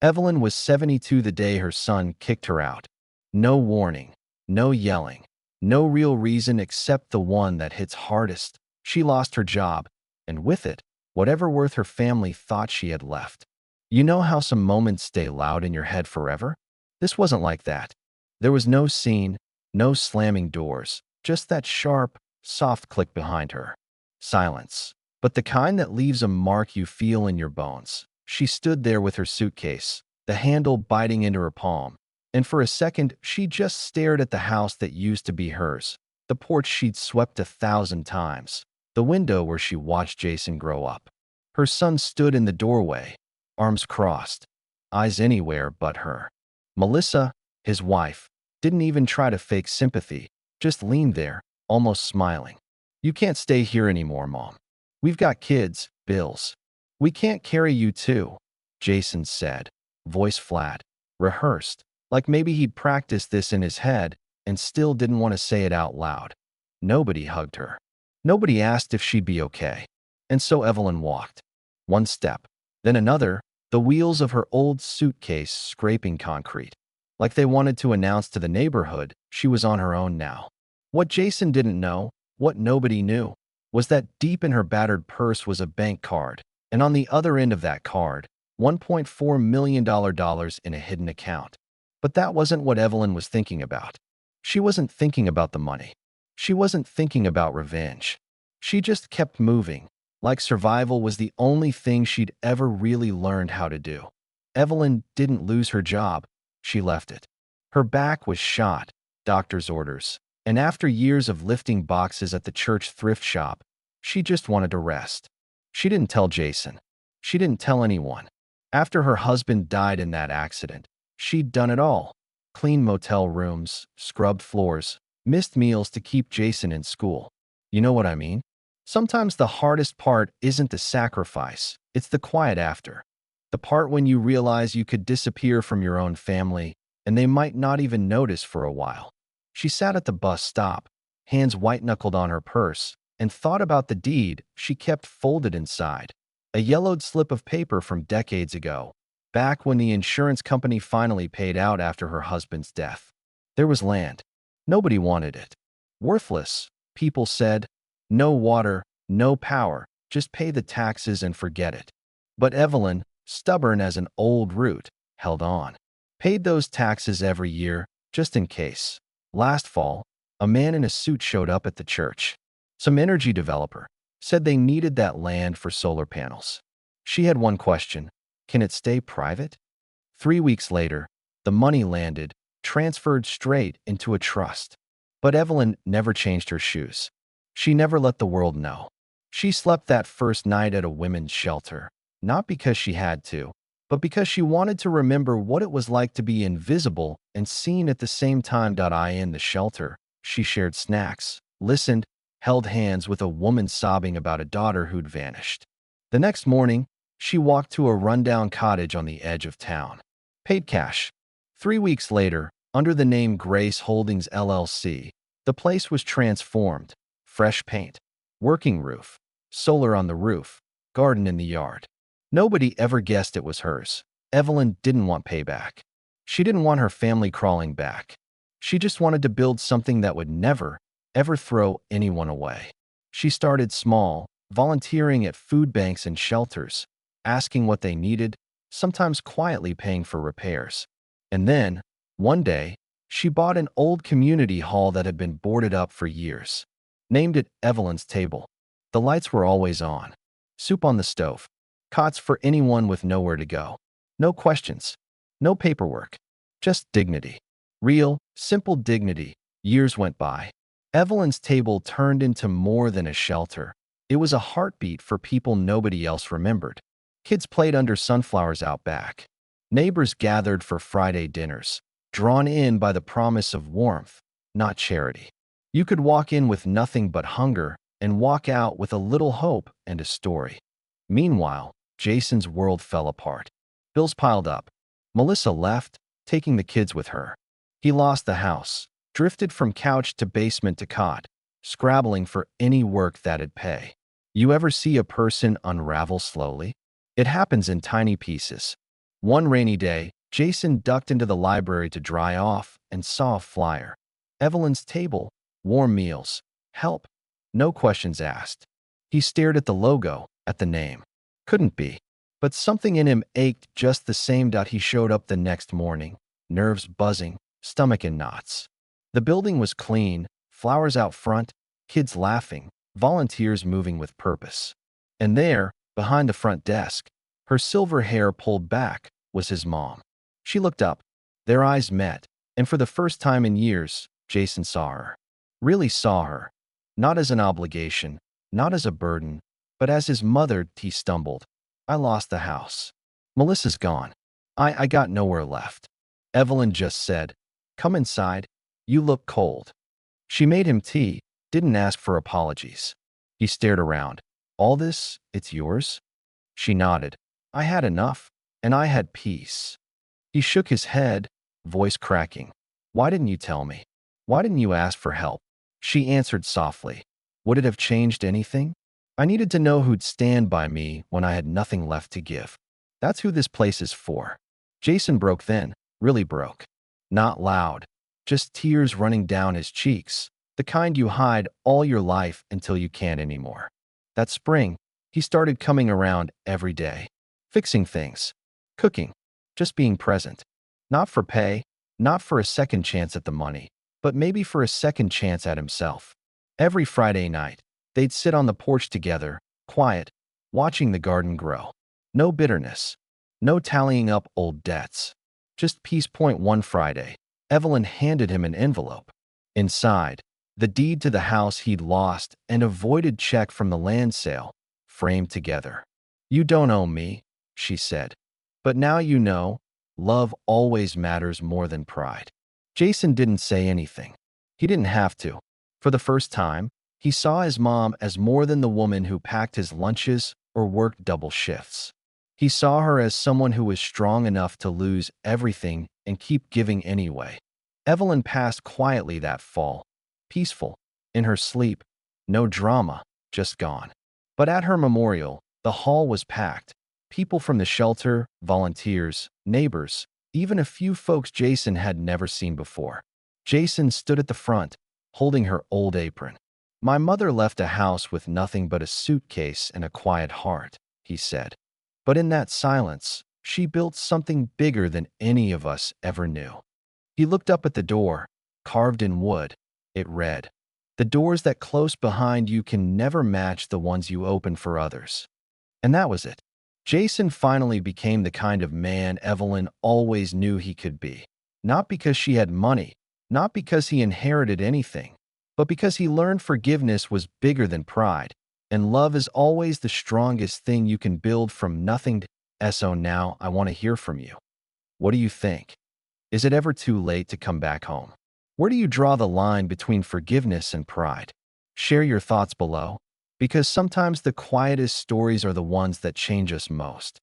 Evelyn was 72 the day her son kicked her out. No warning, no yelling, no real reason except the one that hits hardest. She lost her job, and with it, whatever worth her family thought she had left. You know how some moments stay loud in your head forever? This wasn't like that. There was no scene, no slamming doors, just that sharp, soft click behind her. Silence. But the kind that leaves a mark you feel in your bones. She stood there with her suitcase, the handle biting into her palm, and for a second she just stared at the house that used to be hers, the porch she'd swept 1,000 times, the window where she watched Jason grow up. Her son stood in the doorway, arms crossed, eyes anywhere but her. Melissa, his wife, didn't even try to fake sympathy, just leaned there, almost smiling. "You can't stay here anymore, Mom. We've got kids, bills. We can't carry you too," Jason said, voice flat, rehearsed, like maybe he'd practiced this in his head and still didn't want to say it out loud. Nobody hugged her. Nobody asked if she'd be okay. And so Evelyn walked. One step, then another, the wheels of her old suitcase scraping concrete. Like they wanted to announce to the neighborhood she was on her own now. What Jason didn't know, what nobody knew, was that deep in her battered purse was a bank card, and on the other end of that card, $1.4 million in a hidden account. But that wasn't what Evelyn was thinking about. She wasn't thinking about the money. She wasn't thinking about revenge. She just kept moving, like survival was the only thing she'd ever really learned how to do. Evelyn didn't lose her job. She left it. Her back was shot, doctor's orders, and after years of lifting boxes at the church thrift shop, she just wanted to rest. She didn't tell Jason. She didn't tell anyone. After her husband died in that accident, she'd done it all. Cleaned motel rooms, scrubbed floors, missed meals to keep Jason in school. You know what I mean? Sometimes the hardest part isn't the sacrifice, it's the quiet after. The part when you realize you could disappear from your own family, and they might not even notice for a while. She sat at the bus stop, hands white-knuckled on her purse, and thought about the deed she kept folded inside. A yellowed slip of paper from decades ago, back when the insurance company finally paid out after her husband's death. There was land. Nobody wanted it. Worthless, people said. No water, no power, just pay the taxes and forget it. But Evelyn, stubborn as an old root, held on. Paid those taxes every year, just in case. Last fall, a man in a suit showed up at the church. Some energy developer said they needed that land for solar panels. She had one question: can it stay private? 3 weeks later, the money landed, transferred straight into a trust. But Evelyn never changed her shoes. She never let the world know. She slept that first night at a women's shelter, not because she had to, but because she wanted to remember what it was like to be invisible and seen at the same time. In the shelter, she shared snacks, listened, held hands with a woman sobbing about a daughter who'd vanished. The next morning, she walked to a rundown cottage on the edge of town. Paid cash. 3 weeks later, under the name Grace Holdings LLC, the place was transformed. Fresh paint, working roof, solar on the roof, garden in the yard. Nobody ever guessed it was hers. Evelyn didn't want payback. She didn't want her family crawling back. She just wanted to build something that would never, ever throw anyone away. She started small, volunteering at food banks and shelters, asking what they needed, sometimes quietly paying for repairs. And then, one day, she bought an old community hall that had been boarded up for years. Named it Evelyn's Table. The lights were always on. Soup on the stove. Cots for anyone with nowhere to go. No questions. No paperwork. Just dignity. Real, simple dignity. Years went by. Evelyn's Table turned into more than a shelter. It was a heartbeat for people nobody else remembered. Kids played under sunflowers out back. Neighbors gathered for Friday dinners, drawn in by the promise of warmth, not charity. You could walk in with nothing but hunger and walk out with a little hope and a story. Meanwhile, Jason's world fell apart. Bills piled up. Melissa left, taking the kids with her. He lost the house, drifted from couch to basement to cot, scrabbling for any work that'd pay. You ever see a person unravel slowly? It happens in tiny pieces. One rainy day, Jason ducked into the library to dry off and saw a flyer. Evelyn's table, warm meals, help, no questions asked. He stared at the logo, at the name. Couldn't be. But something in him ached just the same. He showed up the next morning, nerves buzzing, stomach in knots. The building was clean, flowers out front, kids laughing, volunteers moving with purpose. And there, behind the front desk, her silver hair pulled back, was his mom. She looked up. Their eyes met, and for the first time in years, Jason saw her. Really saw her. Not as an obligation, not as a burden, but as his mother. He stumbled. I lost the house. Melissa's gone. I got nowhere left. Evelyn just said, come inside. You look cold. She made him tea, didn't ask for apologies. He stared around. All this, it's yours? She nodded. I had enough, and I had peace. He shook his head, voice cracking. Why didn't you tell me? Why didn't you ask for help? She answered softly. Would it have changed anything? I needed to know who'd stand by me when I had nothing left to give. That's who this place is for. Jason broke then, really broke. Not loud, just tears running down his cheeks, the kind you hide all your life until you can't anymore. That spring, he started coming around every day, fixing things, cooking, just being present. Not for pay, not for a second chance at the money, but maybe for a second chance at himself. Every Friday night, they'd sit on the porch together, quiet, watching the garden grow. No bitterness, no tallying up old debts. Just peace. One Friday, Evelyn handed him an envelope. Inside, the deed to the house he'd lost and a voided check from the land sale, framed together. You don't owe me, she said. But now you know, love always matters more than pride. Jason didn't say anything. He didn't have to. For the first time, he saw his mom as more than the woman who packed his lunches or worked double shifts. He saw her as someone who was strong enough to lose everything and keep giving anyway. Evelyn passed quietly that fall, peaceful, in her sleep, no drama, just gone. But at her memorial, the hall was packed. People from the shelter, volunteers, neighbors, even a few folks Jason had never seen before. Jason stood at the front, holding her old apron. My mother left a house with nothing but a suitcase and a quiet heart, he said. But in that silence, she built something bigger than any of us ever knew. He looked up at the door, carved in wood. It read, "The doors that close behind you can never match the ones you open for others." And that was it. Jason finally became the kind of man Evelyn always knew he could be. Not because she had money, not because he inherited anything, but because he learned forgiveness was bigger than pride, and love is always the strongest thing you can build from nothing. So now I want to hear from you. What do you think? Is it ever too late to come back home? Where do you draw the line between forgiveness and pride? Share your thoughts below, because sometimes the quietest stories are the ones that change us most.